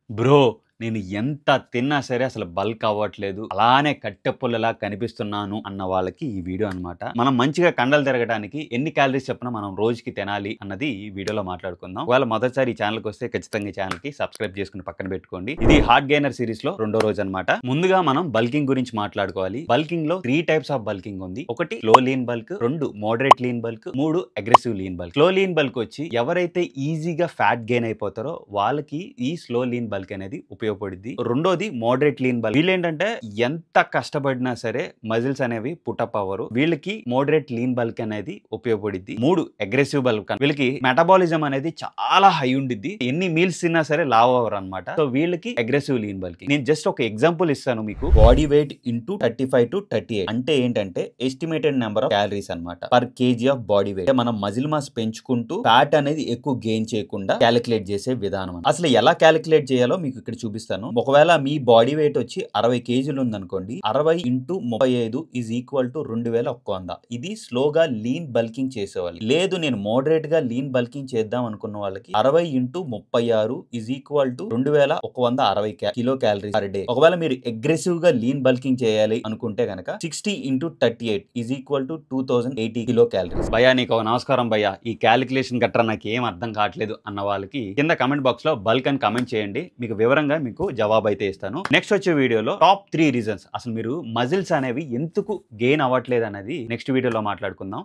Bro నేను ఎంత తిన్నా సరే అసలు బల్క్ అవ్వట్లేదు. అలానే కట్టెపుల్లలా కనిపిస్తున్నాను అన్న వాళ్ళకి ఈ వీడియో అన్నమాట. మనం మంచిగా కండలు తిరగడానికి ఎన్ని క్యాలరీస్ చొప్పున మనం రోజుకి తినాలి అన్నది ఈ వీడియోలో మాట్లాడుకుందాం. ఒకవేళ మొదటిసారి ఈ ఛానల్‌కి వస్తే ఖచ్చితంగా ఈ ఛానల్‌కి సబ్స్క్రైబ్ చేసుకొని పక్కన పెట్టుకోండి. ఇది హార్ట్ గెయినర్ సిరీస్‌లో రెండో రోజు అన్నమాట. ముందుగా మనం బల్కింగ్ గురించి మాట్లాడుకోవాలి. బల్కింగ్‌లో 3 టైప్స్ ఆఫ్ బల్కింగ్ ఉంది. ఒకటి slow lean bulk, 2 moderate lean bulk, 3 aggressive lean bulk. Slow lean bulk వచ్చి ఎవరైతే ఈజీగా ఫ్యాట్ గెయిన్ అయిపోతారో వాళ్ళకి ఈ స్లో లీన్ బల్క్ అనేది ఉపయోగపడుద్ది. రెండోది మోడరేట్ లీన్ బల్క్. వీళ్ళేంటంటే ఎంత కష్టపడినా సరే మజిల్స్ అనేవి పుటప్ అవ్వరు. వీళ్ళకి మోడరేట్ లీన్ బల్క్ అనేది ఉపయోగపడుద్ది. 3 అగ్రెసివ్ బల్క్. వీళ్ళకి మెటబాలిజం అనేది చాలా హై ఉండిద్ది. ఎన్ని మీల్స్ తిన్నా సరే లావ్ అవ్వరు అనమాట. సో వీళ్ళకి అగ్రెసివ్ లీన్ బల్క్. నేను జస్ట్ ఒక ఎగ్జాంపుల్ ఇస్తాను మీకు. బాడీ వెయిట్ ఇంటూ 35 to 38 అంటే ఏంటంటే ఎస్టిమేటెడ్ నెంబర్ ఆఫ్ క్యాలరీస్ అనమాట per KG of body weight. మనం మజిల్ మాస్ పెంచుకుంటూ ఫ్యాట్ అనేది ఎక్కువ గెయిన్ చేయకుండా క్యాలిక్యులేట్ చేసే విధానం. అసలు ఎలా క్యాలిక్యులేట్ చేయాలో మీకు ఇక్కడ చూపిస్తాను. ఒకవేళ మీ బాడీ వెయిట్ వచ్చి 60 కేజీలు ఉందనుకోండి, 60 ఇంటూ 35 ఈజ్ ఈక్వల్ టు 2100. ఇది స్లోగా లీన్ బల్కింగ్ చేసేవాళ్ళు. లేదు నేను మోడరేట్ గా లీన్ బల్కింగ్ చేద్దాం అనుకున్న వాళ్ళకి 60 into 36 is equal to 2160 kilo calories per day. ఒకవేళ మీరు అగ్రెసివ్ గా లీన్ బల్కింగ్ చేయాలి అనుకుంటే కనుక 60 into 38 is equal to 2080 kilo calories. భయ్యా నీకు నమస్కారం భయ్యా, ఈ క్యాలిక్యులేషన్ గట్రా నాకు ఏం అర్థం కావట్లేదు అన్న వాళ్ళకి కింద కమెంట్ బాక్స్ లో బల్క్ అని కమెంట్ చేయండి. మీకు వివరంగా మీకు జవాబు అయితే ఇస్తాను. నెక్స్ట్ వచ్చే వీడియోలో టాప్ 3 రీజన్స్ అసలు మీరు మజిల్స్ అనేవి ఎందుకు గెయిన్ అవ్వట్లేదు అనేది నెక్స్ట్ వీడియోలో మాట్లాడుకుందాం.